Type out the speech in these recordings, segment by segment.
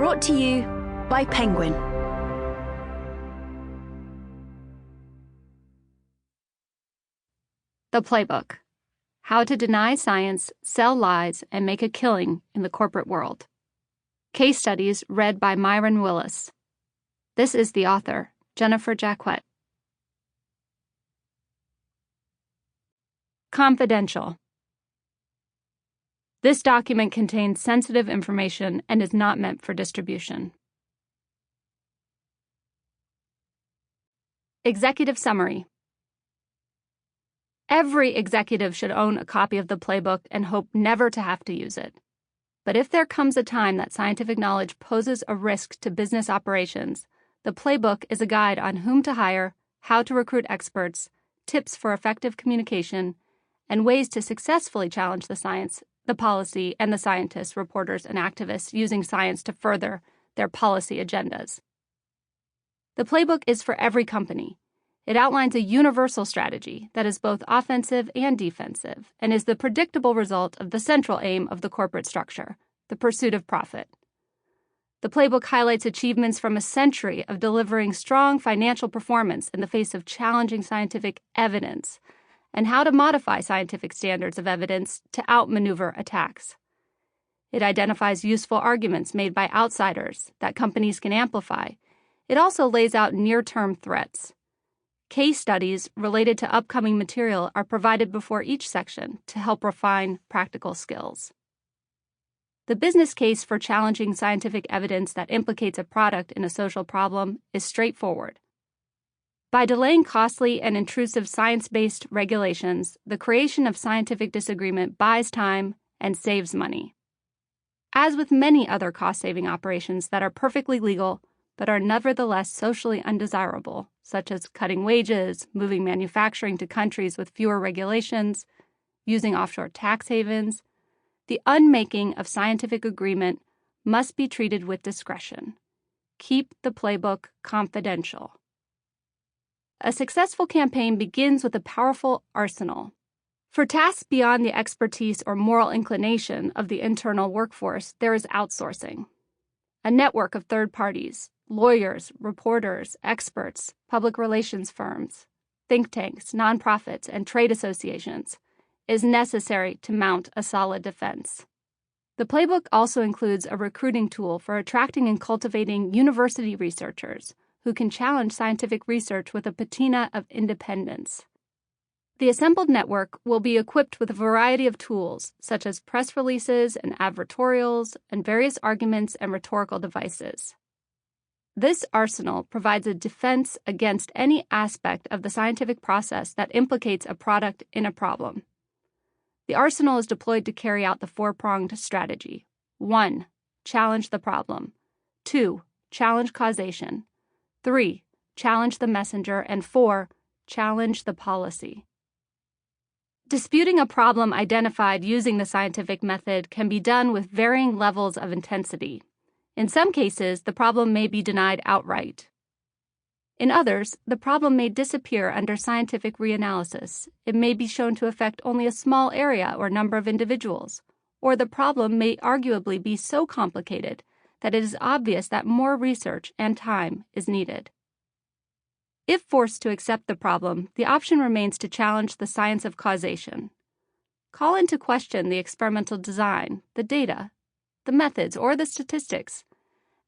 Brought to you by Penguin. The Playbook: How to Deny Science, Sell Lies, and Make a Killing in the Corporate World. Case studies read by Mirron Willis. This is the author, Jennifer Jacquet. Confidential. This document contains sensitive information and is not meant for distribution. Executive Summary. Every executive should own a copy of the Playbook and hope never to have to use it. But if there comes a time that scientific knowledge poses a risk to business operations, the Playbook is a guide on whom to hire, how to recruit experts, tips for effective communication, and ways to successfully challenge the science, the policy, and the scientists, reporters, and activists using science to further their policy agendas. The Playbook is for every company. It outlines a universal strategy that is both offensive and defensive and is the predictable result of the central aim of the corporate structure, the pursuit of profit. The Playbook highlights achievements from a century of delivering strong financial performance in the face of challenging scientific evidence, and how to modify scientific standards of evidence to outmaneuver attacks. It identifies useful arguments made by outsiders that companies can amplify. It also lays out near-term threats. Case studies related to upcoming material are provided before each section to help refine practical skills. The business case for challenging scientific evidence that implicates a product in a social problem is straightforward. By delaying costly and intrusive science-based regulations, the creation of scientific disagreement buys time and saves money. As with many other cost-saving operations that are perfectly legal but are nevertheless socially undesirable, such as cutting wages, moving manufacturing to countries with fewer regulations, using offshore tax havens, the unmaking of scientific agreement must be treated with discretion. Keep the Playbook confidential. A successful campaign begins with a powerful arsenal. For tasks beyond the expertise or moral inclination of the internal workforce, there is outsourcing. A network of third parties, lawyers, reporters, experts, public relations firms, think tanks, nonprofits, and trade associations is necessary to mount a solid defense. The Playbook also includes a recruiting tool for attracting and cultivating university researchers who can challenge scientific research with a patina of independence. The assembled network will be equipped with a variety of tools, such as press releases and advertorials, and various arguments and rhetorical devices. This arsenal provides a defense against any aspect of the scientific process that implicates a product in a problem. The arsenal is deployed to carry out the four-pronged strategy. 1. Challenge the problem. 2. Challenge causation. 3. Challenge the messenger. And 4. Challenge the policy. Disputing a problem identified using the scientific method can be done with varying levels of intensity. In some cases, the problem may be denied outright. In others, the problem may disappear under scientific reanalysis. It may be shown to affect only a small area or number of individuals, or the problem may arguably be so complicated that it is obvious that more research and time is needed. If forced to accept the problem, the option remains to challenge the science of causation. Call into question the experimental design, the data, the methods, or the statistics.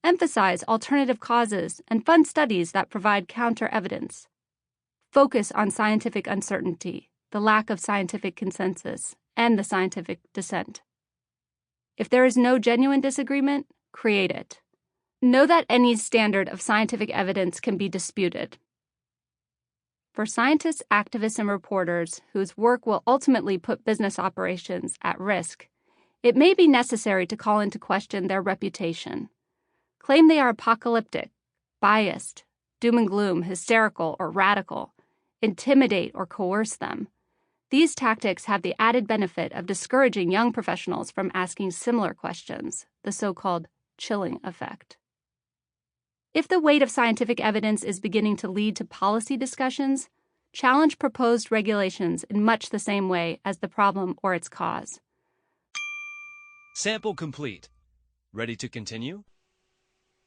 Emphasize alternative causes and fund studies that provide counter-evidence. Focus on scientific uncertainty, the lack of scientific consensus, and the scientific dissent. If there is no genuine disagreement, create it. Know that any standard of scientific evidence can be disputed. For scientists, activists, and reporters whose work will ultimately put business operations at risk, it may be necessary to call into question their reputation. Claim they are apocalyptic, biased, doom and gloom, hysterical, or radical, intimidate or coerce them. These tactics have the added benefit of discouraging young professionals from asking similar questions, the so-called chilling effect. If the weight of scientific evidence is beginning to lead to policy discussions, challenge proposed regulations in much the same way as the problem or its cause. Sample complete. Ready to continue?